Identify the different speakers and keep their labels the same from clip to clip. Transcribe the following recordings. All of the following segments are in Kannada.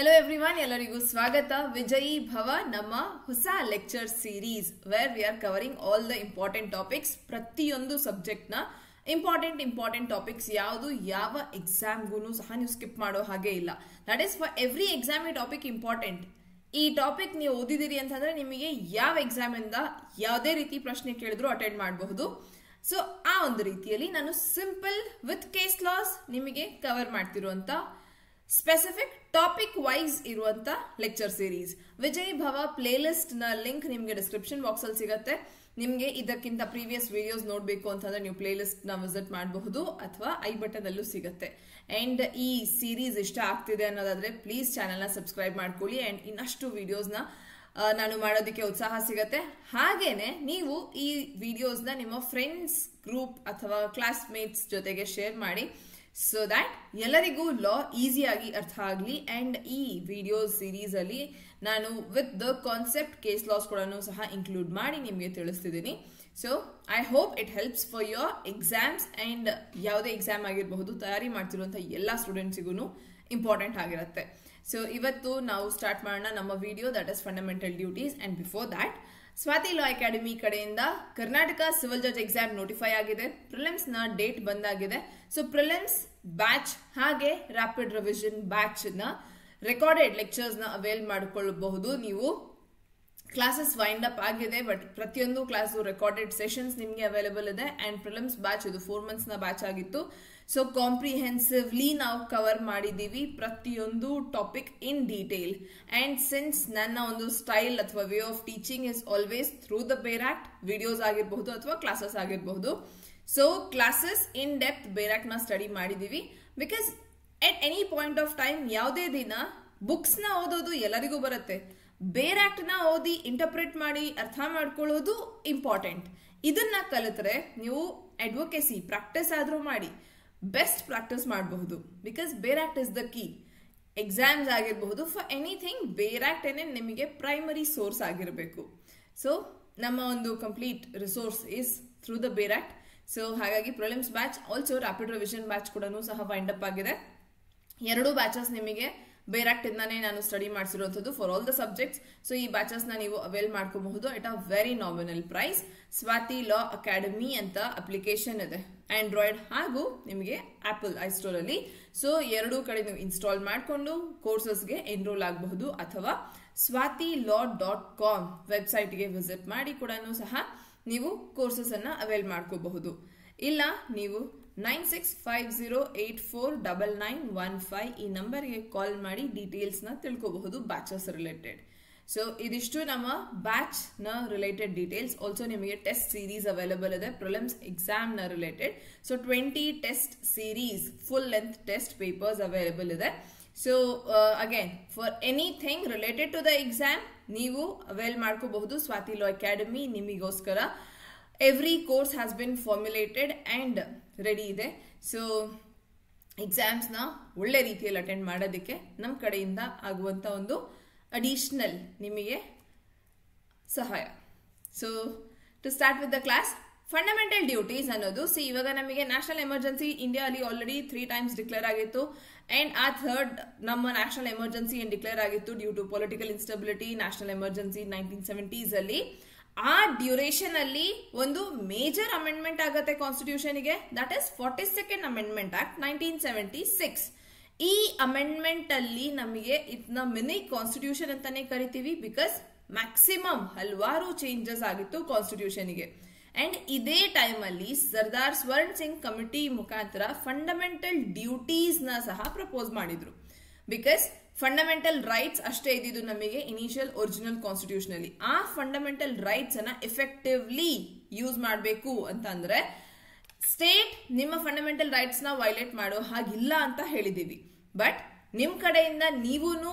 Speaker 1: Hello everyone, ಎಲ್ಲರಿಗೂ ಸ್ವಾಗತ ವಿಜಯಿ ಭವ ನಮ್ಮ ಹೊಸ lecture series where we are covering all the important topics ಪ್ರತಿಯೊಂದು ಸಬ್ಜೆಕ್ಟ್ ನ ಇಂಪಾರ್ಟೆಂಟ್ ಟಾಪಿಕ್ಸ್ ಯಾವುದು ಯಾವ ಎಕ್ಸಾಮ್ಗೂ ಸಹ ನೀವು ಸ್ಕಿಪ್ ಮಾಡೋ ಹಾಗೆ ಇಲ್ಲ. That is for every exam ಈ ಟಾಪಿಕ್ ಇಂಪಾರ್ಟೆಂಟ್. ಈ ಟಾಪಿಕ್ ನೀವು ಓದಿದಿರಿ ಅಂತಂದ್ರೆ ನಿಮಗೆ ಯಾವ ಎಕ್ಸಾಮ್ ಇಂದ ಯಾವುದೇ ರೀತಿ ಪ್ರಶ್ನೆ ಕೇಳಿದ್ರು ಅಟೆಂಡ್ ಮಾಡಬಹುದು. ಸೊ ಆ ಒಂದು ರೀತಿಯಲ್ಲಿ ನಾನು ಸಿಂಪಲ್ ವಿತ್ ಕೇಸ್ ಲಾಸ್ ನಿಮಗೆ ಕವರ್ ಮಾಡ್ತಿರುವಂತ ಸ್ಪೆಸಿಫಿಕ್ ಟಾಪಿಕ್ ವೈಸ್ ಇರುವಂತ ಲೆಕ್ಚರ್ ಸೀರೀಸ್. ವಿಜಯ್ ಭವ ಪ್ಲೇ ಲಿಸ್ಟ್ ನ ಲಿಂಕ್ ನಿಮಗೆ ಡಿಸ್ಕ್ರಿಪ್ಷನ್ ಬಾಕ್ಸ್ ಅಲ್ಲಿ ಸಿಗುತ್ತೆ. ನಿಮಗೆ ಇದಕ್ಕಿಂತ ಪ್ರೀವಿಯಸ್ ವಿಡಿಯೋಸ್ ನೋಡಬೇಕು ಅಂತಂದ್ರೆ ನೀವು ಪ್ಲೇ ಲಿಸ್ಟ್ ನ ವಿಸಿಟ್ ಮಾಡಬಹುದು ಅಥವಾ ಐ ಬಟನ್ ಅಲ್ಲೂ ಸಿಗುತ್ತೆ. ಅಂಡ್ ಈ ಸೀರೀಸ್ ಇಷ್ಟ ಆಗ್ತಿದೆ ಅನ್ನೋದಾದ್ರೆ ಪ್ಲೀಸ್ ಚಾನೆಲ್ ನ ಸಬ್ಸ್ಕ್ರೈಬ್ ಮಾಡ್ಕೊಳ್ಳಿ. ಅಂಡ್ ಇನ್ನಷ್ಟು ವಿಡಿಯೋಸ್ ನ ನಾನು ಮಾಡೋದಕ್ಕೆ ಉತ್ಸಾಹ ಸಿಗತ್ತೆ. ಹಾಗೇನೆ ನೀವು ಈ ವಿಡಿಯೋಸ್ ನ ನಿಮ್ಮ ಫ್ರೆಂಡ್ಸ್ ಗ್ರೂಪ್ ಅಥವಾ ಕ್ಲಾಸ್ ಮೇಟ್ಸ್ ಜೊತೆಗೆ ಶೇರ್ ಮಾಡಿ. ಸೊ ದ್ಯಾಟ್ ಎಲ್ಲರಿಗೂ ಲಾ ಈಸಿಯಾಗಿ ಅರ್ಥ ಆಗಲಿ. ಅಂಡ್ ಈ ವಿಡಿಯೋ ಸೀರೀಸ್ ಅಲ್ಲಿ ನಾನು with the concept case laws ಕೂಡ ಸಹ ಇನ್ಕ್ಲೂಡ್ ಮಾಡಿ ನಿಮಗೆ ತಿಳಿಸ್ತಿದ್ದೀನಿ. So I hope it helps for your exams. And ಯಾವುದೇ ಎಕ್ಸಾಮ್ ಆಗಿರಬಹುದು ತಯಾರಿ ಮಾಡ್ತಿರುವಂತಹ ಎಲ್ಲ ಸ್ಟೂಡೆಂಟ್ಸಿಗೂ ಇಂಪಾರ್ಟೆಂಟ್ ಆಗಿರುತ್ತೆ. ಸೊ ಇವತ್ತು ನಾವು ಸ್ಟಾರ್ಟ್ ಮಾಡೋಣ ನಮ್ಮ video that is fundamental duties. And before that Swathi law academy ಕಡೆಯಿಂದ Karnataka civil judge exam notify ಆಗಿದೆ. ಪ್ರಿಲಿಮ್ಸ್ ನ ಡೇಟ್ ಬಂದಾಗಿದೆ. ಸೊ ಪ್ರಿಲಿಮ್ಸ್ ಬ್ಯಾಚ್ ಹಾಗೆ ರ್ಯಾಪಿಡ್ ರಿವಿಷನ್ ಬ್ಯಾಚ್ ನ ರೆಕಾರ್ಡೆಡ್ ಲೆಕ್ಚರ್ಸ್ ನ ಅವೈಲ್ ಮಾಡಿಕೊಳ್ಳಬಹುದು ನೀವು. ಕ್ಲಾಸಸ್ ವೈಂಡ್ ಅಪ್ ಆಗಿದೆ, ಬಟ್ ಪ್ರತಿಯೊಂದು ಕ್ಲಾಸ್ ರೆಕಾರ್ಡೆಡ್ ಸೆಷನ್ಸ್ ನಿಮಗೆ ಅವೈಲೇಬಲ್ ಇದೆ. ಅಂಡ್ ಪ್ರಿಲಿಮ್ಸ್ ಬ್ಯಾಚ್ ಇದು 4 months ನ ಬ್ಯಾಚ್ ಆಗಿತ್ತು. ಸೊ ಕಾಂಪ್ರಿಹೆನ್ಸಿವ್ಲಿ ನಾವು ಕವರ್ ಮಾಡಿದೀವಿ ಪ್ರತಿಯೊಂದು topic in detail. And since ನನ್ನ ಒಂದು ಸ್ಟೈಲ್ ಅಥವಾ way of teaching is always through the ಬೇರ್ ಆಕ್ಟ್, ವಿಡಿಯೋಸ್ ಆಗಿರಬಹುದು ಅಥವಾ ಕ್ಲಾಸಸ್ ಆಗಿರಬಹುದು. ಸೊ ಕ್ಲಾಸಸ್ ಇನ್ ಡೆಪ್ತ್ ಬೇರ್ ಆಕ್ಟ್ ನ ಸ್ಟಡಿ ಮಾಡಿದೀವಿ. Because at any point of time ಯಾವುದೇ ದಿನ ಬುಕ್ಸ್ ನ ಓದೋದು ಎಲ್ಲರಿಗೂ ಬರುತ್ತೆ. ಬೇರ್ ಆಕ್ಟ್ ನ ಓದಿ ಇಂಟರ್ಪ್ರಿಟ್ ಮಾಡಿ ಅರ್ಥ ಮಾಡ್ಕೊಳ್ಳೋದು ಇಂಪಾರ್ಟೆಂಟ್. ಇದನ್ನ ಕಲಿತ್ರೆ ನೀವು ಅಡ್ವೊಕೇಸಿ ಪ್ರಾಕ್ಟೀಸ್ ಆದ್ರೂ ಮಾಡಿ ಬೆಸ್ಟ್ ಪ್ರಾಕ್ಟೀಸ್ ಮಾಡಬಹುದು. ಬಿಕಾಸ್ ಬೇರ್ act is the key. Exams ಆಗಿರಬಹುದು ಫಾರ್ ಎನಿಥಿಂಗ್ ಬೇರ್ ಆಕ್ಟ್ ಏನೇ ನಿಮಗೆ ಪ್ರೈಮರಿ ಸೋರ್ಸ್ ಆಗಿರಬೇಕು. ಸೊ ನಮ್ಮ ಒಂದು complete resource is through the ಬೇರ್ ಆಕ್ಟ್. ಸೊ ಹಾಗಾಗಿ prelims batch also rapid revision batch ಕೂಡ ಸಹ ವೈಂಡ್ ಅಪ್ ಆಗಿದೆ. 2 ಬ್ಯಾಚಸ್ ನಿಮಗೆ ಬೇರ್ ಆಕ್ಟ್ ಇಂದಾನೆ ನಾನು ಸ್ಟಡಿ ಮಾಡಿಸಿರುವಂತದ್ದು for all the subjects. So ಈ ಬ್ಯಾಚಸ್ ನ ನೀವು ಅವೈಲ್ ಮಾಡ್ಕೋಬಹುದು at a very nominal price. Swathi law academy ಅಂತ ಅಪ್ಲಿಕೇಶನ್ ಇದೆ ಆಂಡ್ರಾಯ್ಡ್ ಹಾಗೂ ನಿಮಗೆ ಆಪಲ್ ಐಸ್ಟೋರ್ ಅಲ್ಲಿ. ಸೊ 2 ಕಡೆ ನೀವು ಇನ್ಸ್ಟಾಲ್ ಮಾಡಿಕೊಂಡು ಕೋರ್ಸಸ್ಗೆ ಎನ್ರೋಲ್ ಆಗಬಹುದು ಅಥವಾ swatilaw.com ವೆಬ್ಸೈಟ್ಗೆ ವಿಸಿಟ್ ಮಾಡಿ ಕೂಡ ಸಹ ನೀವು ಕೋರ್ಸಸ್ ಅನ್ನ ಅವೈಲ್ ಮಾಡ್ಕೋಬಹುದು. ಇಲ್ಲ ನೀವು 9650849915 ಈ ನಂಬರ್ಗೆ ಕಾಲ್ ಮಾಡಿ ಡೀಟೇಲ್ಸ್ ನ ತಿಳ್ಕೋಬಹುದು ಬ್ಯಾಚಸ್ ರಿಲೇಟೆಡ್. ಸೊ ಇದಿಷ್ಟು ನಮ್ಮ ಬ್ಯಾಚ್ ನ ರಿಲೇಟೆಡ್ ಡೀಟೇಲ್ಸ್. ಆಲ್ಸೋ ನಿಮಗೆ ಟೆಸ್ಟ್ ಸೀರೀಸ್ ಅವೈಲೇಬಲ್ ಇದೆ ಪ್ರಿಲಿಮ್ಸ್ ಎಕ್ಸಾಮ್ ನ related. So 20 test series full length test papers available ಇದೆ. So again for anything related to the exam ನೀವು ಅವೈಲ್ ಮಾಡ್ಕೋಬಹುದು. ಸ್ವಾತಿ ಲಾ ಅಕಾಡೆಮಿ ನಿಮಗೋಸ್ಕರ every course has been formulated and ready ಇದೆ. ಸೊ ಎಕ್ಸಾಮ್ಸ್ ನ ಒಳ್ಳೆ ರೀತಿಯಲ್ಲಿ ಅಟೆಂಡ್ ಮಾಡೋದಕ್ಕೆ ನಮ್ಮ ಕಡೆಯಿಂದ ಆಗುವಂತ ಒಂದು ಅಡಿಷನಲ್ ನಿಮಗೆ ಸಹಾಯ. So to start with the class, fundamental duties ಅನ್ನೋದು ಇವಾಗ ನಮಗೆ ನ್ಯಾಷನಲ್ ಎಮರ್ಜೆನ್ಸಿ ಇಂಡಿಯಾ ಅಲ್ಲಿ ಆಲ್ರೆಡಿ 3 times ಡಿಕ್ಲೇರ್ ಆಗಿತ್ತು. ಅಂಡ್ ಆ ಥರ್ಡ್ ನಮ್ಮ ನ್ಯಾಷನಲ್ ಎಮರ್ಜೆನ್ಸಿ ಏನ್ ಡಿಕ್ಲೇರ್ ಆಗಿತ್ತು due to political instability national emergency 1970s ಅಲ್ಲಿ. ಆ ಡ್ಯೂರೇಷನ್ ಅಲ್ಲಿ ಒಂದು ಮೇಜರ್ ಅಮೆಂಡ್ಮೆಂಟ್ ಆಗತ್ತೆ ಕಾನ್ಸ್ಟಿಟ್ಯೂಷನ್ ಗೆ, that is 42nd amendment act 1976. ಈ ಅಮೆಂಡ್ಮೆಂಟ್ ಅಲ್ಲಿ ನಮಗೆ ಇದನ್ನ ಮಿನಿ ಕಾನ್ಸ್ಟಿಟ್ಯೂಷನ್ ಅಂತಾನೆ ಕರಿತೀವಿ. ಬಿಕಾಸ್ ಮ್ಯಾಕ್ಸಿಮಮ್ ಹಲವಾರು ಚೇಂಜಸ್ ಆಗಿತ್ತು ಕಾನ್ಸ್ಟಿಟ್ಯೂಷನ್ ಗೆ. ಅಂಡ್ ಇದೇ ಟೈಮ್ ಅಲ್ಲಿ ಸರ್ದಾರ್ ಸ್ವರ್ಣ ಸಿಂಗ್ ಕಮಿಟಿ ಮುಖಾಂತರ ಫಂಡಮೆಂಟಲ್ ಡ್ಯೂಟೀಸ್ ನ ಸಹ ಪ್ರಪೋಸ್ ಮಾಡಿದ್ರು. ಬಿಕಾಸ್ ಫಂಡಮೆಂಟಲ್ ರೈಟ್ಸ್ ಅಷ್ಟೇ ಇದ್ದಿದ್ದು ನಮಗೆ ಇನಿಷಿಯಲ್ ಒರಿಜಿನಲ್ ಕಾನ್ಸ್ಟಿಟ್ಯೂಷನ್ ಅಲ್ಲಿ. ಆ ಫಂಡಮೆಂಟಲ್ ರೈಟ್ಸ್ ಅನ್ನ ಎಫೆಕ್ಟಿವ್ಲಿ ಯೂಸ್ ಮಾಡಬೇಕು ಅಂತಂದ್ರೆ ಸ್ಟೇಟ್ ನಿಮ್ಮ ಫಂಡಮೆಂಟಲ್ ರೈಟ್ಸ್ ನ ವೈಲೇಟ್ ಮಾಡೋ ಹಾಗಿಲ್ಲ ಅಂತ ಹೇಳಿದೀವಿ. ಬಟ್ ನಿಮ್ ಕಡೆಯಿಂದ ನೀವೂನು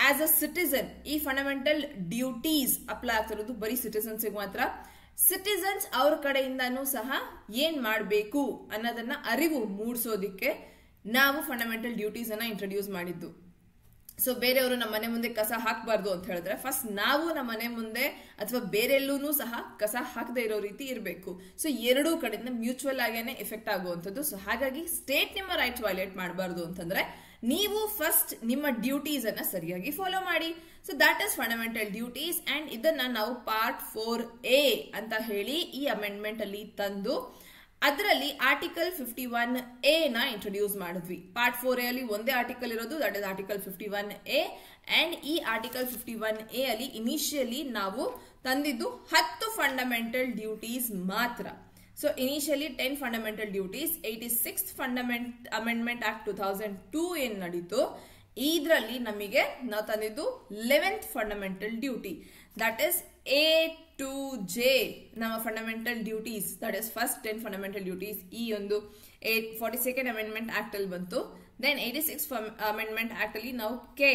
Speaker 1: ಆಸ್ ಅ ಸಿಟಿಸನ್ ಈ ಫಂಡಮೆಂಟಲ್ ಡ್ಯೂಟೀಸ್ ಅಪ್ಲೈ ಆಗ್ತಿರೋದು ಬರೀ ಸಿಟಿಸನ್ಸ್ ಮಾತ್ರ. ಸಿಟಿಸನ್ಸ್ ಅವ್ರ ಕಡೆಯಿಂದನೂ ಸಹ ಏನ್ ಮಾಡಬೇಕು ಅನ್ನೋದನ್ನ ಅರಿವು ಮೂಡಿಸೋದಿಕ್ಕೆ ನಾವು ಫಂಡಮೆಂಟಲ್ ಡ್ಯೂಟೀಸ್ ಅನ್ನ ಇಂಟ್ರೊಡ್ಯೂಸ್ ಮಾಡಿದ್ದು. ಸೊ ಬೇರೆಯವರು ನಮ್ಮ ಮನೆ ಮುಂದೆ ಕಸ ಹಾಕಬಾರ್ದು ಅಂತ ಹೇಳಿದ್ರೆ ಫಸ್ಟ್ ನಾವು ನಮ್ಮ ಮನೆ ಮುಂದೆ ಅಥವಾ ಬೇರೆಲ್ಲೂ ಸಹ ಕಸ ಹಾಕದೇ ಇರೋ ರೀತಿ ಇರಬೇಕು. ಸೊ 2 ಕಡೆಯಿಂದ ಮ್ಯೂಚುವಲ್ ಆಗೇನೆ ಎಫೆಕ್ಟ್ ಆಗುವಂಥದ್ದು. ಸೊ ಹಾಗಾಗಿ ಸ್ಟೇಟ್ ನಿಮ್ಮ ರೈಟ್ಸ್ ವೈಲೇಟ್ ಮಾಡಬಾರ್ದು ಅಂತಂದ್ರೆ ನೀವು ಫಸ್ಟ್ ನಿಮ್ಮ ಡ್ಯೂಟೀಸ್ ಅನ್ನ ಸರಿಯಾಗಿ ಫಾಲೋ ಮಾಡಿ. So that is fundamental duties. And ಇದನ್ನ ನಾವು ಪಾರ್ಟ್ 4A ಅಂತ ಹೇಳಿ ಈ ಅಮೆಂಡ್ಮೆಂಟ್ ಅಲ್ಲಿ ತಂದು ಅದರಲ್ಲಿ ಆರ್ಟಿಕಲ್ 51A ನ ಇಂಟ್ರೊಡ್ಯೂಸ್ ಮಾಡಿದ್ವಿ. ಪಾರ್ಟ್ 4A ಅಲ್ಲಿ ಒಂದೇ ಆರ್ಟಿಕಲ್ ಇರೋದು, that is article 51A. And ಈ ಆರ್ಟಿಕಲ್ 51A ಅಲ್ಲಿ ಇನಿಷಿಯಲಿ ನಾವು ತಂದಿದ್ದು 10 ಫಂಡಮೆಂಟಲ್ ಡ್ಯೂಟೀಸ್ ಮಾತ್ರ. So initially 10 fundamental duties. 86th amendment act 2002 ಏನ್ ನಡೀತು, ಇದರಲ್ಲಿ ನಮಗೆ ನಾವು ತಂದಿದ್ದು 11th fundamental duty, that is A to J ನಮ್ಮ fundamental duties. That is first 10 fundamental duties ಈ ಒಂದು 42nd ಅಮೆಂಡ್ಮೆಂಟ್ ಆಕ್ಟ್ ಅಲ್ಲಿ ಬಂತು. ದೆನ್ 86th ಅಮೆಂಡ್ಮೆಂಟ್ ಆಕ್ಟ್ ಅಲ್ಲಿ ನಾವು K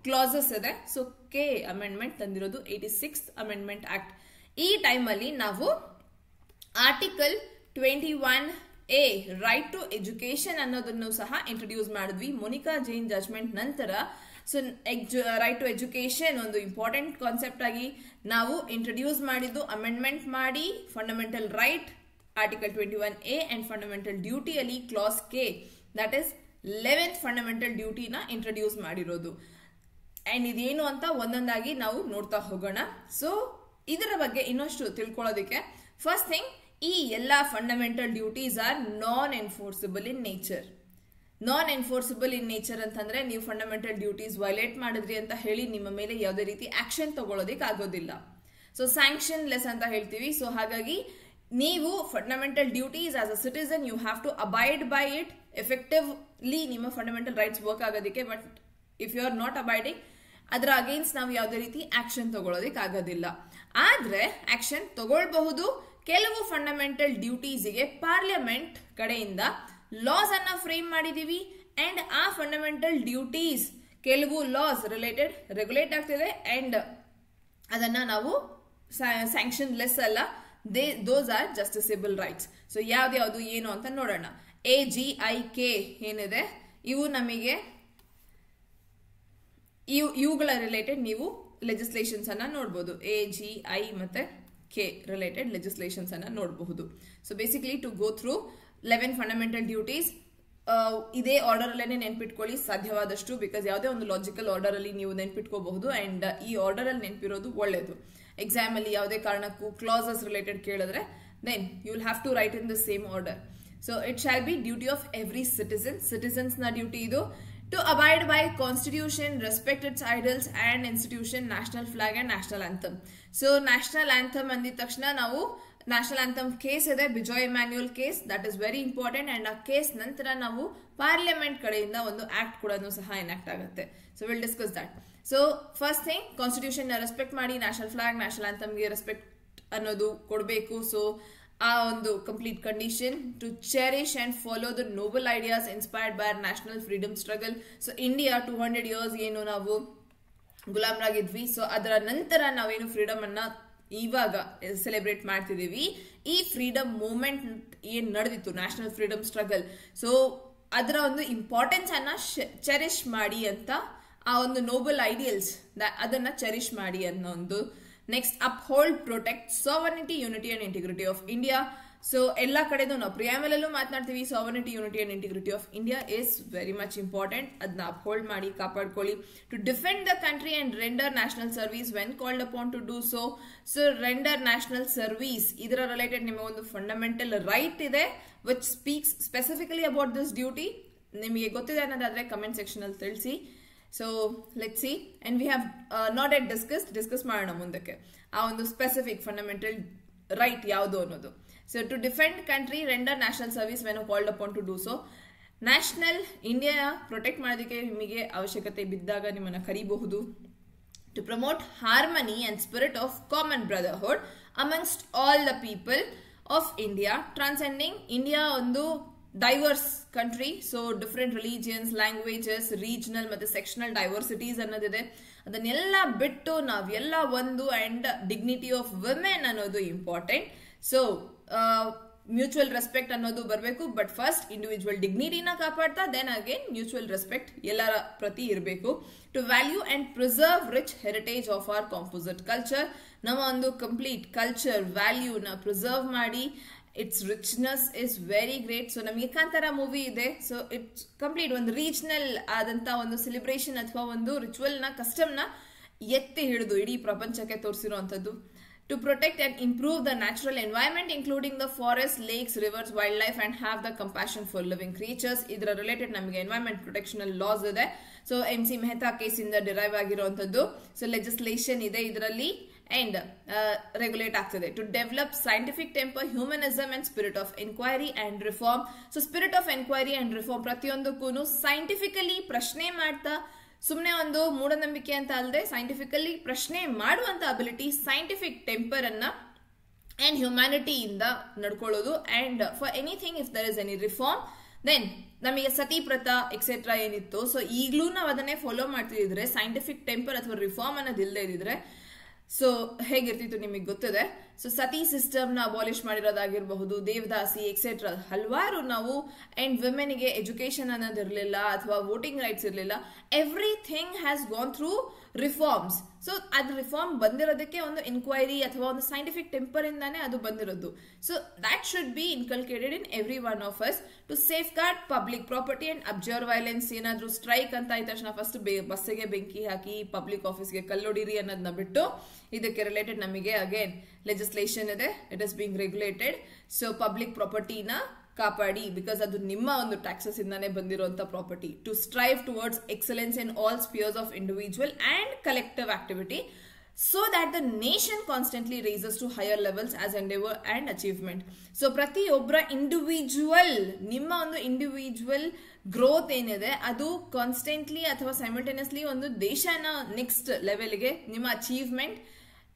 Speaker 1: ಕ್ಲಾಸಸ್ ಇದೆ. ಸೊ K ಅಮೆಂಡ್ಮೆಂಟ್ ತಂದಿರೋದು 86th ಅಮೆಂಡ್ಮೆಂಟ್ ಆಕ್ಟ್. ಈ ಟೈಮ್ ಅಲ್ಲಿ ನಾವು article 21A right to education ಅನ್ನೋದನ್ನು ಸಹ ಇಂಟ್ರೊಡ್ಯೂಸ್ ಮಾಡಿದ್ವಿ ಮೊನಿಕಾ ಜೈನ್ ಜಜ್ಮೆಂಟ್ ನಂತರ. ಸೊ ರೈಟ್ ಟು ಎಜುಕೇಶನ್ ಒಂದು ಇಂಪಾರ್ಟೆಂಟ್ ಕಾನ್ಸೆಪ್ಟ್ ಆಗಿ ನಾವು ಇಂಟ್ರೊಡ್ಯೂಸ್ ಮಾಡಿದ್ದು, ಅಮೆಂಡ್ಮೆಂಟ್ ಮಾಡಿ fundamental right article 21A and fundamental duty ಅಲ್ಲಿ clause K that is 11th fundamental ಡ್ಯೂಟಿನ ಇಂಟ್ರೊಡ್ಯೂಸ್ ಮಾಡಿರೋದು. ಅಂಡ್ ಇದೇನು ಅಂತ ಒಂದೊಂದಾಗಿ ನಾವು ನೋಡ್ತಾ ಹೋಗೋಣ. ಸೊ ಇದರ ಬಗ್ಗೆ ಇನ್ನಷ್ಟು ತಿಳ್ಕೊಳ್ಳೋದಕ್ಕೆ ಫಸ್ಟ್ ಥಿಂಗ್, ಈ ಎಲ್ಲಾ fundamental duties are non enforceable in nature. Non enforceable in nature ಅಂತಂದ್ರೆ ನೀವು ಫಂಡಮೆಂಟಲ್ ಡ್ಯೂಟೀಸ್ ವೈಲೇಟ್ ಮಾಡಿದ್ರಿ ಅಂತ ಹೇಳಿ ನಿಮ್ಮ ಮೇಲೆ ಯಾವುದೇ ರೀತಿ ಆಕ್ಷನ್ ತಗೊಳ್ಳೋದಿಕ್ ಆಗೋದಿಲ್ಲ. ಸೊ ಸ್ಯಾಂಕ್ಷನ್ ಲೆಸ್ ಅಂತ ಹೇಳ್ತೀವಿ. ಸೊ ಹಾಗಾಗಿ ನೀವು fundamental duties as a citizen you have to abide by it effectively ನಿಮ್ಮ ಫಂಡಮೆಂಟಲ್ ರೈಟ್ಸ್ ವರ್ಕ್ ಆಗೋದಕ್ಕೆ. But if you are not abiding, ಅದರ ಅಗೇನ್ಸ್ಟ್ ನಾವು ಯಾವುದೇ ರೀತಿ ಆಕ್ಷನ್ ತಗೊಳ್ಳೋದಿಕ್ ಆಗೋದಿಲ್ಲ. ಆದ್ರೆ ಆಕ್ಷನ್ ತಗೊಳ್ಬಹುದು. ಕೆಲವು ಫಂಡಮೆಂಟಲ್ ಡ್ಯೂಟೀಸ್ಗೆ ಪಾರ್ಲಿಮೆಂಟ್ ಕಡೆಯಿಂದ ಲಾಸ್ ಅನ್ನ ಫ್ರೇಮ್ ಮಾಡಿದೀವಿ. ಅಂಡ್ ಆ ಫಂಡಮೆಂಟಲ್ ಡ್ಯೂಟೀಸ್ ಕೆಲವು ಲಾಸ್ ರೆಗ್ಯುಲೇಟ್ ಆಗ್ತಿದೆ ಅಂಡ್ ಅದನ್ನ ನಾವು ಸ್ಯಾಂಕ್ಷನ್ ಲೆಸ್ ಅಲ್ಲ, ದೋಸ್ ಆರ್ ಜಸ್ಟಿಸೇಬಲ್ ರೈಟ್ಸ್. ಸೊ ಯಾವ್ದು ಏನು ಅಂತ ನೋಡೋಣ. AGIK ಏನಿದೆ, ಇವು ನಮಗೆ ಇವುಗಳ ರಿಲೇಟೆಡ್ ನೀವು ಲೆಜಿಸ್ಲೇಷನ್ಸ್ ಅನ್ನ ನೋಡಬಹುದು. AGI ಮತ್ತೆ K ರಿಲೇಟೆಡ್ ಲೆಜಿಸ್ಲೇಷನ್ಸ್ ಅನ್ನ ನೋಡಬಹುದು. So basically to go through 11 fundamental duties ಇದೇ ಆರ್ಡರ್ ಅಲ್ಲೇ ನೆನ್ಪಿಟ್ಕೊಳ್ಳಿ ಸಾಧ್ಯವಾದಷ್ಟು, ಬಿಕಾಸ್ ಯಾವುದೇ ಒಂದು ಲಾಜಿಕಲ್ ಆರ್ಡರ್ ಅಲ್ಲಿ ನೀವು ನೆನ್ಪಿಟ್ಕೋಬಹುದು. ಅಂಡ್ ಈ ಆರ್ಡರ್ ಅಲ್ಲಿ ನೆನ್ಪಿರೋದು ಒಳ್ಳೇದು. ಎಕ್ಸಾಮ್ ಅಲ್ಲಿ ಯಾವುದೇ ಕಾರಣಕ್ಕೂ ಕ್ಲಾಸಸ್ ರಿಲೇಟೆಡ್ ಕೇಳಿದ್ರೆ then you will have to write in the same order. So it shall be duty of every citizens ನ ಡ್ಯೂಟಿ ಇದು to abide by constitution, respect its idols and institution, national flag and national anthem. So national anthem ಅಂದಿದ ತಕ್ಷಣ ನಾವು ನ್ಯಾಷನಲ್ ಆಂಥಮ್ ಕೇಸ್ ಇದೆ, Bijoe Emmanuel case, that is very important. And ಆ ಕೇಸ್ ನಂತರ ನಾವು ಪಾರ್ಲಿಮೆಂಟ್ ಕಡೆಯಿಂದ ಒಂದು ಆಕ್ಟ್ ಕೂಡ ಸಹ ಎನಾಕ್ಟ್ ಆಗುತ್ತೆ. So will discuss that. So first thing, constitution respect ಮಾಡಿ, ನ್ಯಾಷನಲ್ ಫ್ಲಾಗ್ ನ್ಯಾಷನಲ್ ಆಂಥಮ್ಗೆ ರೆಸ್ಪೆಕ್ಟ್ ಅನ್ನೋದು ಕೊಡಬೇಕು. ಸೊ ಆ ಒಂದು complete condition to cherish and follow the noble ideas inspired by national freedom struggle. So India 200 years ಏನು ನಾವು ಗುಲಾಮರಾಗಿದ್ವಿ. ಸೊ ಅದರ ನಂತರ ನಾವೇನು ಫ್ರೀಡಮ್ ಅನ್ನ ಇವಾಗ ಸೆಲೆಬ್ರೇಟ್ ಮಾಡ್ತಿದೀವಿ, ಈ ಫ್ರೀಡಮ್ ಮೂವ್ಮೆಂಟ್ ಏನ್ ನಡೆದಿತ್ತು, ನ್ಯಾಷನಲ್ ಫ್ರೀಡಮ್ ಸ್ಟ್ರಗಲ್, ಸೊ ಅದರ ಒಂದು ಇಂಪಾರ್ಟೆನ್ಸ್ ಅನ್ನ ಚೆರಿಶ್ ಮಾಡಿ ಅಂತ, ಆ ಒಂದು ನೋಬಲ್ ಐಡಿಯಲ್ಸ್ ಅದನ್ನ ಚೆರಿಶ್ ಮಾಡಿ ಅನ್ನೋ ಒಂದು. Next, uphold protect sovereignty, unity and integrity of India. So ಎಲ್ಲ ಕಡೆದು ನಾವು ಪ್ರಿಯಾಮಲ್ ಅಲ್ಲೂ ಮಾತನಾಡ್ತೀವಿ, sovereignty, unity and integrity of India is very much important. ಅದನ್ನ ಅಪ್ಹೋಲ್ಡ್ ಮಾಡಿ ಕಾಪಾಡ್ಕೊಳ್ಳಿ. To defend the country and render national service when called upon to do so. So render national service, ಇದರ ರಿಲೇಟೆಡ್ ನಿಮಗೆ ಒಂದು ಫಂಡಮೆಂಟಲ್ ರೈಟ್ ಇದೆ which speaks specifically about this duty. ನಿಮಗೆ ಗೊತ್ತಿದೆ ಅನ್ನೋದಾದ್ರೆ ಕಮೆಂಟ್ ಸೆಕ್ಷನ್ ಅಲ್ಲಿ ತಿಳಿಸಿ. So let's see, and we have not yet discuss ಮಾಡೋಣ ಮುಂದಕ್ಕೆ ಆ ಒಂದು ಸ್ಪೆಸಿಫಿಕ್ ಫಂಡಮೆಂಟಲ್ ರೈಟ್ ಯಾವುದು ಅನ್ನೋದು. So to defend country, render national service when called upon to do so. National India protect ಮಾಡೋದಕ್ಕೆ ನಿಮಗೆ ಅವಶ್ಯಕತೆ ಬಿದ್ದಾಗ ನಿಮ್ಮನ್ನ ಕರೀಬಹುದು. To promote harmony and spirit of common brotherhood amongst all the people of India, transcending India ಒಂದು diverse country. So different religions, languages, regional ಮತ್ತೆ ಸೆಕ್ಷನಲ್ ಡೈವರ್ಸಿಟೀಸ್ ಅನ್ನೋದಿದೆ. ಅದನ್ನೆಲ್ಲ ಬಿಟ್ಟು ನಾವೆಲ್ಲ ಒಂದು, ಅಂಡ್ ಡಿಗ್ನಿಟಿ ಆಫ್ ವಿಮೆನ್ ಅನ್ನೋದು ಇಂಪಾರ್ಟೆಂಟ್. ಸೊ ಮ್ಯೂಚುವಲ್ ರೆಸ್ಪೆಕ್ಟ್ ಅನ್ನೋದು ಬರಬೇಕು. ಬಟ್ ಫಸ್ಟ್ ಇಂಡಿವಿಜುವಲ್ ಡಿಗ್ನಿಟಿನ ಕಾಪಾಡ್ತಾ ದೆನ್ ಅಗೇನ್ ಮ್ಯೂಚುವಲ್ ರೆಸ್ಪೆಕ್ಟ್ ಎಲ್ಲರ ಪ್ರತಿ ಇರಬೇಕು. To value and preserve rich heritage of our composite culture, ನಮ್ಮ ಒಂದು ಕಂಪ್ಲೀಟ್ ಕಲ್ಚರ್ ವ್ಯಾಲ್ಯೂನ ಪ್ರಿಸರ್ವ್ ಮಾಡಿ it's richness is very great. So ನಮಗೆ ಕಾಂತಾರ ಮೂವಿ ಇದೆ, ಸೊ ಇಟ್ಸ್ ಕಂಪ್ಲೀಟ್ ಒಂದು ರೀಜನಲ್ ಆದಂತ ಒಂದು ಸೆಲೆಬ್ರೇಷನ್ ಅಥವಾ ಒಂದು ರಿಚುವಲ್ ನ ಕಸ್ಟಮ್ ನ ಎತ್ತಿ ಹಿಡಿದು ಇಡೀ ಪ್ರಪಂಚಕ್ಕೆ ತೋರಿಸಿರುವಂತದ್ದು. To protect and improve the natural environment, including the forests, lakes, rivers, wildlife, and have the compassion for living creatures. ಇದರ ರಿಲೇಟೆಡ್ ನಮಗೆ ಎನ್ವೈರನ್ಮೆಂಟ್ ಪ್ರೊಟೆಕ್ಷನಲ್ ಲಾಸ್ ಇದೆ. ಸೊ MC ಮೆಹ್ತಾ ಕೇಸ್ ಇಂದ ಡಿರೈವ್ ಆಗಿರುವಂತದ್ದು. ಸೊ ಲೆಜಿಸ್ಲೇಷನ್ ಇದೆ ಇದರಲ್ಲಿ ಅಂಡ್ ರೆಗ್ಯುಲೇಟ್ ಆಗ್ತದೆ. To develop scientific temper, humanism and spirit of enquiry and reform. So spirit of enquiry and reform ಪ್ರತಿಯೊಂದಕ್ಕೂ ಸೈಂಟಿಫಿಕಲಿ ಪ್ರಶ್ನೆ ಮಾಡ್ತಾ, ಸುಮ್ಮನೆ ಒಂದು ಮೂಢನಂಬಿಕೆ ಅಂತ ಅಲ್ಲದೆ ಸೈಂಟಿಫಿಕಲಿ ಪ್ರಶ್ನೆ ಮಾಡುವಂತ ಅಬಿಲಿಟಿ, ಸೈಂಟಿಫಿಕ್ ಟೆಂಪರ್ ಅನ್ನ ಅಂಡ್ ಹ್ಯುಮ್ಯಾನಿಟಿಯಿಂದ ನಡ್ಕೊಳ್ಳೋದು. And for anything if there is any reform, then ನಮಗೆ ಸತಿ ಪ್ರಥಾ ಎಕ್ಸೆಟ್ರಾ ಏನಿತ್ತು, ಸೊ ಈಗಲೂ ನಾವು ಅದನ್ನೇ ಫಾಲೋ ಮಾಡ್ತಿದ್ರೆ, ಸೈಂಟಿಫಿಕ್ ಟೆಂಪರ್ ಅಥವಾ ರಿಫಾರ್ಮ್ ಅನ್ನೋದು ಇಲ್ಲದೆ ಇದ್ರೆ ಸೊ ಹೇಗಿರ್ತಿತ್ತು ನಿಮಗೆ ಗೊತ್ತಿದೆ. ಸೊ ಸತಿ ಸಿಸ್ಟಮ್ ನ ಅಬಾಲಿಷ್ ಮಾಡಿರೋದಾಗಿರಬಹುದು, ದೇವದಾಸಿ ಎಕ್ಸೆಟ್ರಾ ಹಲವಾರು ನಾವು. ಅಂಡ್ ವಿಮೆನ್ಗೆ ಎಜುಕೇಶನ್ ಅನ್ನೋದು ಇರಲಿಲ್ಲ ಅಥವಾ ವೋಟಿಂಗ್ ರೈಟ್ಸ್ ಇರಲಿಲ್ಲ. Everything has gone through reforms. So ಅದು ರಿಫಾರ್ಮ್ ಬಂದಿರೋದಕ್ಕೆ ಒಂದು ಇನ್ಕ್ವೈರಿ ಅಥವಾ ಒಂದು ಸೈಂಟಿಫಿಕ್ ಟೆಂಪರ್ ಇಂದಾನೆ ಅದು ಬಂದಿರೋದು. So that should be inculcated in every one of us to safeguard public property and observe violence. ಏನಾದ್ರೂ ಸ್ಟ್ರೈಕ್ ಅಂತ ಆದ ತಕ್ಷಣ ಫಸ್ಟ್ ಬಸ್ಸಿಗೆ ಬೆಂಕಿ ಹಾಕಿ ಪಬ್ಲಿಕ್ ಆಫೀಸ್ಗೆ ಕಲ್ಲೊಡಿರಿ ಅನ್ನೋದನ್ನ ಬಿಟ್ಟು ಇದಕ್ಕೆ ರಿಲೇಟೆಡ್ ನಮಗೆ ಅಗೇನ್ ಲೆಜಿಸ್ಲೇಷನ್ ಇದೆ. It is being regulated. So public ಪ್ರಾಪರ್ಟಿನ ಕಾಪಾಡಿ, ಬಿಕಾಸ್ ಅದು ನಿಮ್ಮ ಒಂದು ಟ್ಯಾಕ್ಸಸ್ ಇಂದಾನೆ ಬಂದಿರುವಂತ property. To strive towards excellence in all spheres of individual and collective activity, so that the nation constantly raises to higher levels as endeavor and achievement. So ಪ್ರತಿಯೊಬ್ಬರ ಇಂಡಿವಿಜುವಲ್, ನಿಮ್ಮ ಒಂದು ಇಂಡಿವಿಜುವಲ್ ಗ್ರೋತ್ ಏನಿದೆ ಅದು ಕಾನ್ಸ್ಟೆಂಟ್ಲಿ ಅಥವಾ ಸೈಮಲ್ಟೇನಿಯಸ್ಲಿ ಒಂದು ದೇಶನ ನೆಕ್ಸ್ಟ್ ಲೆವೆಲ್ಗೆ, ನಿಮ್ಮ ಅಚೀವ್ಮೆಂಟ್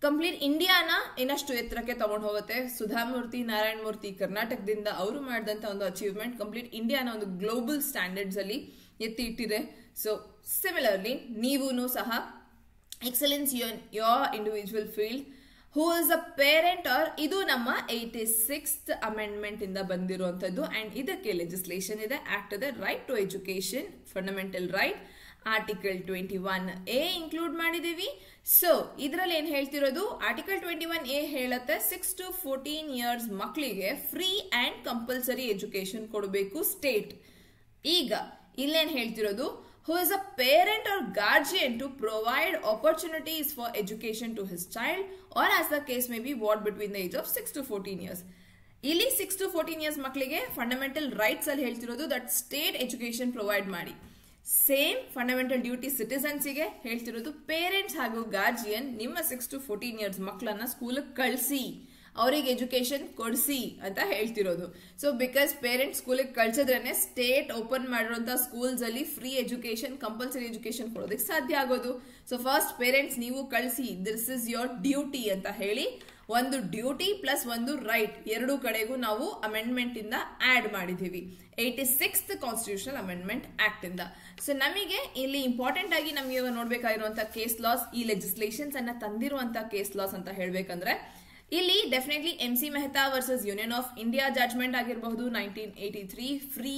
Speaker 1: ಕಂಪ್ಲೀಟ್ ಇಂಡಿಯಾನ ಇನ್ನಷ್ಟು ಎತ್ತರಕ್ಕೆ ತಗೊಂಡು ಹೋಗುತ್ತೆ. ಸುಧಾಮೂರ್ತಿ, ನಾರಾಯಣ ಮೂರ್ತಿ ಕರ್ನಾಟಕದಿಂದ ಅವರು ಮಾಡಿದಂತ ಒಂದು ಅಚೀವ್ಮೆಂಟ್ ಕಂಪ್ಲೀಟ್ ಇಂಡಿಯಾನ ಒಂದು ಗ್ಲೋಬಲ್ ಸ್ಟ್ಯಾಂಡರ್ಡ್ಸ್ ಅಲ್ಲಿ ಎತ್ತಿ ಇಟ್ಟಿದೆ. ಸೊ ಸಿಮಿಲರ್ಲಿ ನೀವೂನು ಸಹ excellence your individual field, who is a parent are, ಇದು ನಮ್ಮ 86th ಅಮೆಂಡ್ಮೆಂಟ್ ಇಂದ ಬಂದಿರುವಂತದ್ದು. ಅಂಡ್ ಇದಕ್ಕೆ ಲೆಜಿಸ್ಲೇಷನ್ ಇದೆ, ಆಕ್ಟ್ ಇದೆ. Right to education, fundamental right, article 21A include ಮಾಡಿದೀವಿ. ಸೊ ಇದ್ರಲ್ಲಿ ಏನ್ ಹೇಳ್ತಿರೋದು, ಆರ್ಟಿಕಲ್ 21A ಹೇಳುತ್ತೆ 6 to 14 years ಮಕ್ಕಳಿಗೆ ಫ್ರೀ ಅಂಡ್ ಕಂಪಲ್ಸರಿ ಎಜುಕೇಶನ್ ಕೊಡಬೇಕು ಸ್ಟೇಟ್. ಈಗ ಇಲ್ಲೇನ್ ಹೇಳ್ತಿರೋದು, who is a parent or guardian to provide opportunities for education to his child or as the case may be what between the age of 6 to 14 years. ಇಲ್ಲಿ 6 to 14 years ಮಕ್ಕಳಿಗೆ ಫಂಡಮೆಂಟಲ್ ರೈಟ್ಸ್ ಅಲ್ಲಿ ಹೇಳ್ತಿರೋದು ದಟ್ ಸ್ಟೇಟ್ ಎಜುಕೇಶನ್ ಪ್ರೊವೈಡ್ ಮಾಡಿ. ಸೇಮ್ ಫಂಡಮೆಂಟಲ್ ಡ್ಯೂಟಿ ಸಿಟಿಸನ್ಸ್ಗೆ ಹೇಳ್ತಿರೋದು, ಪೇರೆಂಟ್ಸ್ ಹಾಗೂ ಗಾರ್ಜಿಯನ್ ನಿಮ್ಮ 6 to 14 years ಮಕ್ಕಳನ್ನ ಸ್ಕೂಲ್ ಕಳಿಸಿ, ಅವರಿಗೆ ಎಜುಕೇಶನ್ ಕೊಡಿಸಿ ಅಂತ ಹೇಳ್ತಿರೋದು. ಸೊ ಬಿಕಾಸ್ ಪೇರೆಂಟ್ಸ್ ಸ್ಕೂಲಿಗೆ ಕಳ್ಸಿದ್ರೇನೆ ಸ್ಟೇಟ್ ಓಪನ್ ಮಾಡಿರುವಂತಹ ಸ್ಕೂಲ್ಸ್ ಅಲ್ಲಿ ಫ್ರೀ ಎಜುಕೇಶನ್, ಕಂಪಲ್ಸರಿ ಎಜುಕೇಶನ್ ಕೊಡೋದಕ್ಕೆ ಸಾಧ್ಯ ಆಗೋದು. ಸೊ ಫಸ್ಟ್ ಪೇರೆಂಟ್ಸ್ ನೀವು ಕಳಿಸಿ, ದಿಸ್ ಇಸ್ ಯೋರ್ ಡ್ಯೂಟಿ ಅಂತ ಹೇಳಿ ಒಂದು ಡ್ಯೂಟಿ ಪ್ಲಸ್ ಒಂದು ರೈಟ್ ಎರಡೂ ಕಡೆಗೂ ನಾವು ಅಮೆಂಡ್ಮೆಂಟ್ ಇಂದ ಆಡ್ ಮಾಡಿದೀವಿ 86th ಕಾನ್ಸ್ಟಿಟ್ಯೂಷನಲ್ ಅಮೆಂಡ್ಮೆಂಟ್ ಆಕ್ಟ್ ಇಂದ. ಸೊ ನಮಗೆ ಇಲ್ಲಿ ಇಂಪಾರ್ಟೆಂಟ್ ಆಗಿ ನಮಗೆ ನೋಡ್ಬೇಕಾಗಿರುವಂತಹ ಕೇಸ್ ಲಾಸ್, ಈ ಲೆಜಿಸ್ಲೇಷನ್ಸ್ ಅನ್ನ ತಂದಿರುವಂತಹ ಕೇಸ್ ಲಾಸ್ ಅಂತ ಹೇಳ್ಬೇಕಂದ್ರೆ ಇಲ್ಲಿ definitely MC Mehta versus union of India judgment ಆಗಿರಬಹುದು 1983, ಫ್ರೀ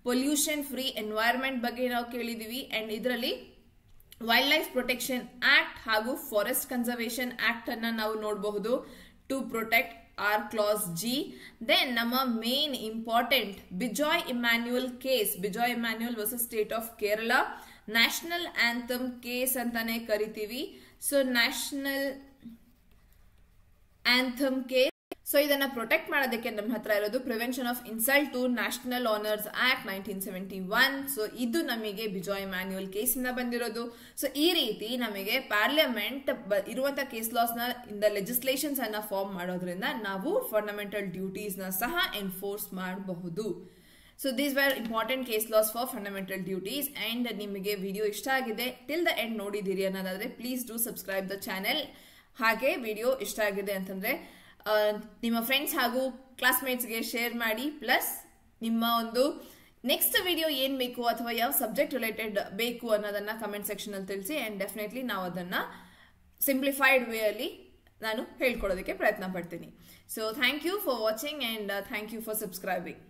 Speaker 1: ಪೊಲ್ಯೂಷನ್ ಫ್ರೀ ಎನ್ವೈರನ್ಮೆಂಟ್ ಬಗ್ಗೆ ನಾವು ಕೇಳಿದೀವಿ. ಅಂಡ್ ಇದರಲ್ಲಿ ವೈಲ್ಡ್ ಲೈಫ್ ಪ್ರೊಟೆಕ್ಷನ್ ಆಕ್ಟ್ ಹಾಗೂ ಫಾರೆಸ್ಟ್ ಕನ್ಸರ್ವೇಷನ್ ಆಕ್ಟ್ ಅನ್ನ ನಾವು ನೋಡಬಹುದು. To protect or clause G. Then ನಮ್ಮ main important Bijoe Emmanuel case, Bijoe Immanuel versus state of Kerala, national anthem case ಅಂತಾನೆ ಕರಿತೀವಿ. So national anthem case. So ಇದನ್ನ ಪ್ರೊಟೆಕ್ಟ್ ಮಾಡೋದಕ್ಕೆ ನಮ್ಮ ಹತ್ರ ಇರೋದು prevention of insult to national honours act 1971. So ಇದು ನಮಗೆ ಬಿಜಾಯ್ ಮ್ಯಾನ್ಯುಯಲ್ ಕೇಸ್ ಇಂದ ಬಂದಿರೋದು. ಸೊ ಈ ರೀತಿ ನಮಗೆ ಪಾರ್ಲಿಮೆಂಟ್ ಇರುವಂತಹ ಕೇಸ್ ಲಾಸ್ ನ ಇಂದ ಲೆಜಿಸ್ಲೇಷನ್ಸ್ ಅನ್ನ ಫಾರ್ಮ್ ಮಾಡೋದ್ರಿಂದ ನಾವು ಫಂಡಮೆಂಟಲ್ ಡ್ಯೂಟೀಸ್ ನ ಸಹ ಎನ್ಫೋರ್ಸ್ ಮಾಡಬಹುದು. So these were important case laws for fundamental duties. And ನಿಮಗೆ ವಿಡಿಯೋ ಇಷ್ಟ ಆಗಿದೆ, ಟಿಲ್ ದ ಎಂಡ್ ನೋಡಿದಿರಿ ಅನ್ನೋದಾದ್ರೆ please do subscribe the channel. ಹಾಗೆ ವಿಡಿಯೋ ಇಷ್ಟ ಆಗಿದೆ ಅಂತಂದ್ರೆ ನಿಮ್ಮ ಫ್ರೆಂಡ್ಸ್ ಹಾಗೂ ಕ್ಲಾಸ್ಮೇಟ್ಸ್ಗೆ ಶೇರ್ ಮಾಡಿ. ಪ್ಲಸ್ ನಿಮ್ಮ ಒಂದು ನೆಕ್ಸ್ಟ್ ವಿಡಿಯೋ ಏನ್ ಬೇಕು ಅಥವಾ ಯಾವ ಸಬ್ಜೆಕ್ಟ್ ರಿಲೇಟೆಡ್ ಬೇಕು ಅನ್ನೋದನ್ನ ಕಮೆಂಟ್ ಸೆಕ್ಷನ್ ಅಲ್ಲಿ ತಿಳಿಸಿ. ಅಂಡ್ ಡೆಫಿನೆಟ್ಲಿ ನಾವು ಅದನ್ನ ಸಿಂಪ್ಲಿಫೈಡ್ ವೇ ಅಲ್ಲಿ ನಾನು ಹೇಳ್ಕೊಡೋದಕ್ಕೆ ಪ್ರಯತ್ನ ಪಡ್ತೀನಿ. So thank you for watching and thank you for subscribing.